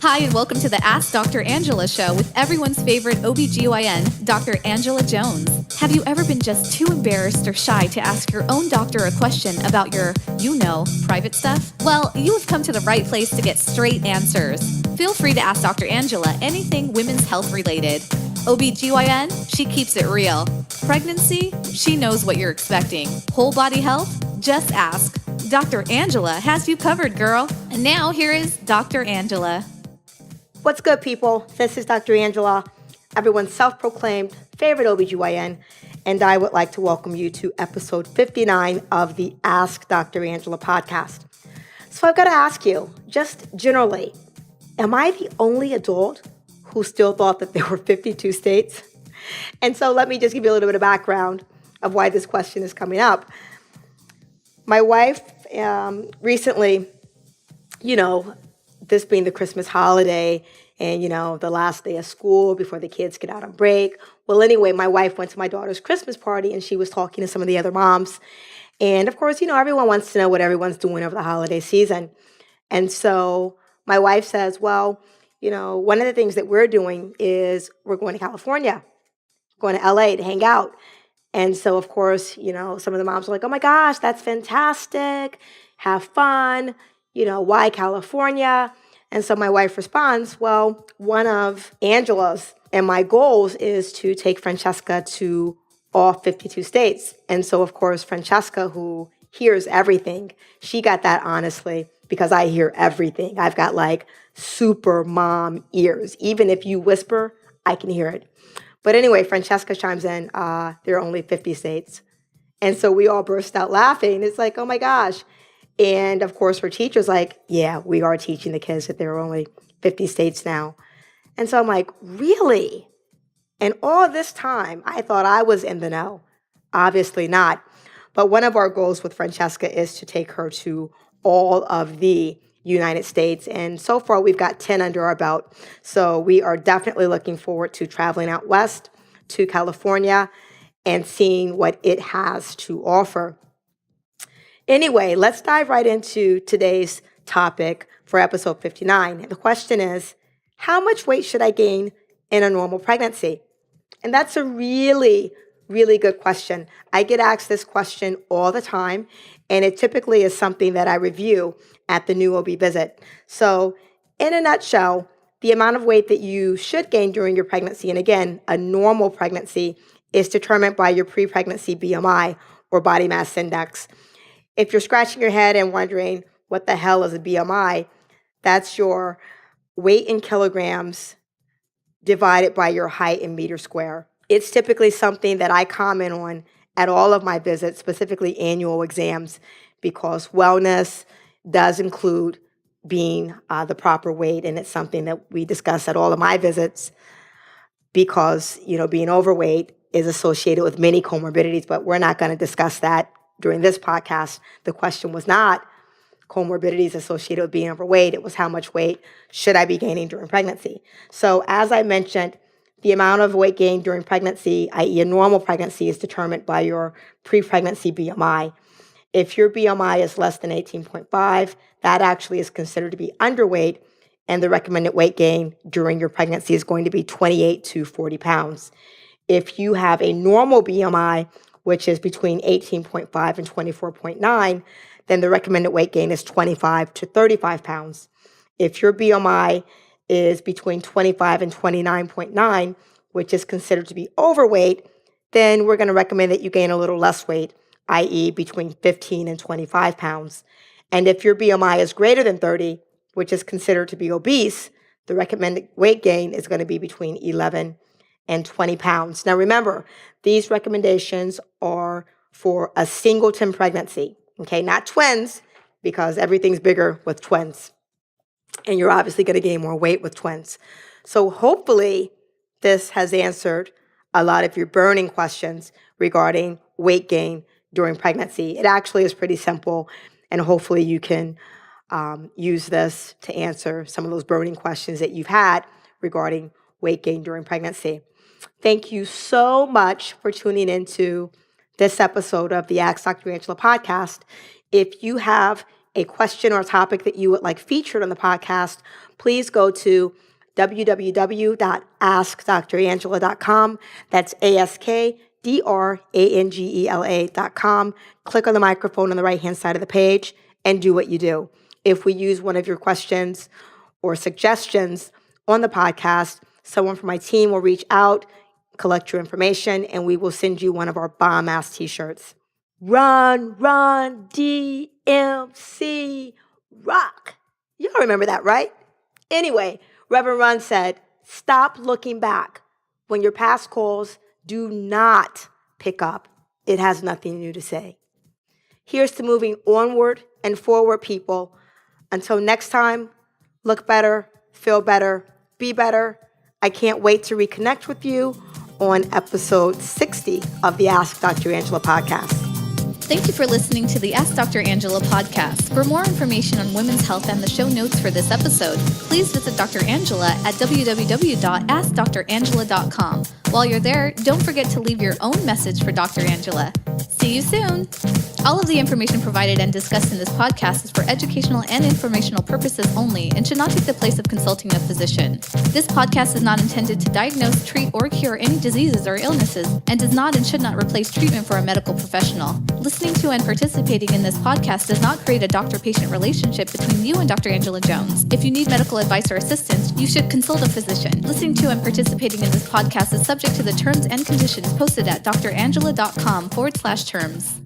Hi, and welcome to the Ask Dr. Angela show with everyone's favorite OBGYN, Dr. Angela Jones. Have you ever been just too embarrassed or shy to ask your own doctor a question about your, private stuff? Well, you have come to the right place to get straight answers. Feel free to ask Dr. Angela anything women's health related. OBGYN, she keeps it real. Pregnancy, she knows what you're expecting. Whole body health, just ask. Dr. Angela has you covered, girl. And now here is Dr. Angela. What's good, people? This is Dr. Angela, everyone's self-proclaimed favorite OBGYN, and I would like to welcome you to episode 59 of the Ask Dr. Angela podcast. So I've got to ask you, just generally, am I the only adult who still thought that there were 52 states? And so let me just give you a little bit of background of why this question is coming up. My wife recently, this being the Christmas holiday and, the last day of school before the kids get out on break. Well, anyway, my wife went to my daughter's Christmas party and she was talking to some of the other moms. And of course, everyone wants to know what everyone's doing over the holiday season. And so my wife says, well, one of the things that we're doing is we're going to California, going to LA to hang out. And so, of course, some of the moms are like, oh my gosh, that's fantastic. Have fun. Why California? And so my wife responds, well, one of Angela's and my goals is to take Francesca to all 52 states. And so, of course, Francesca, who hears everything, she got that honestly because I hear everything. I've got like super mom ears. Even if you whisper, I can hear it. But anyway, Francesca chimes in, there are only 50 states. And so we all burst out laughing. It's like, oh my gosh. And of course, her teacher's like, yeah, we are teaching the kids that there are only 50 states now. And so I'm like, really? And all this time, I thought I was in the know. Obviously not. But one of our goals with Francesca is to take her to all of the United States. And so far, we've got 10 under our belt. So we are definitely looking forward to traveling out west to California and seeing what it has to offer. Anyway, let's dive right into today's topic for episode 59. The question is, how much weight should I gain in a normal pregnancy? And that's a really, really good question. I get asked this question all the time, and it typically is something that I review at the new OB visit. So in a nutshell, the amount of weight that you should gain during your pregnancy, and again, a normal pregnancy, is determined by your pre-pregnancy BMI or body mass index. If you're scratching your head and wondering what the hell is a BMI, that's your weight in kilograms divided by your height in meters square. It's typically something that I comment on at all of my visits, specifically annual exams, because wellness does include being the proper weight, and it's something that we discuss at all of my visits because, being overweight is associated with many comorbidities, but we're not going to discuss that during this podcast. The question was not comorbidities associated with being overweight. It was how much weight should I be gaining during pregnancy. So as I mentioned, the amount of weight gained during pregnancy, i.e. a normal pregnancy, is determined by your pre-pregnancy BMI. If your BMI is less than 18.5, that actually is considered to be underweight, and the recommended weight gain during your pregnancy is going to be 28 to 40 pounds. If you have a normal BMI, which is between 18.5 and 24.9, then the recommended weight gain is 25 to 35 pounds. If your BMI is between 25 and 29.9, which is considered to be overweight, then we're going to recommend that you gain a little less weight, i.e. between 15 and 25 pounds. And if your BMI is greater than 30, which is considered to be obese, the recommended weight gain is going to be between 11 and 20 pounds. Now remember, these recommendations are for a singleton pregnancy, okay? Not twins, because everything's bigger with twins. And you're obviously going to gain more weight with twins. So hopefully this has answered a lot of your burning questions regarding weight gain during pregnancy. It actually is pretty simple, and hopefully you can use this to answer some of those burning questions that you've had regarding weight gain during pregnancy. Thank you so much for tuning into this episode of the Ask Dr. Angela podcast. If you have a question or a topic that you would like featured on the podcast, please go to www.askdrangela.com. That's AskDrangela.com. Click on the microphone on the right-hand side of the page and do what you do. If we use one of your questions or suggestions on the podcast, someone from my team will reach out, collect your information, and we will send you one of our bomb-ass t-shirts. Run, run, DMC, rock. Y'all remember that, right? Anyway, Reverend Run said, stop looking back. When your past calls, do not pick up. It has nothing new to say. Here's to moving onward and forward, people. Until next time, look better, feel better, be better. I can't wait to reconnect with you on episode 60 of the Ask Dr. Angela podcast. Thank you for listening to the Ask Dr. Angela podcast. For more information on women's health and the show notes for this episode, please visit Dr. Angela at www.askdrangela.com. While you're there, don't forget to leave your own message for Dr. Angela. See you soon. All of the information provided and discussed in this podcast is for educational and informational purposes only and should not take the place of consulting a physician. This podcast is not intended to diagnose, treat, or cure any diseases or illnesses and does not and should not replace treatment for a medical professional. Listening to and participating in this podcast does not create a doctor-patient relationship between you and Dr. Angela Jones. If you need medical advice or assistance, you should consult a physician. Listening to and participating in this podcast is subject to the terms and conditions posted at drangela.com/terms.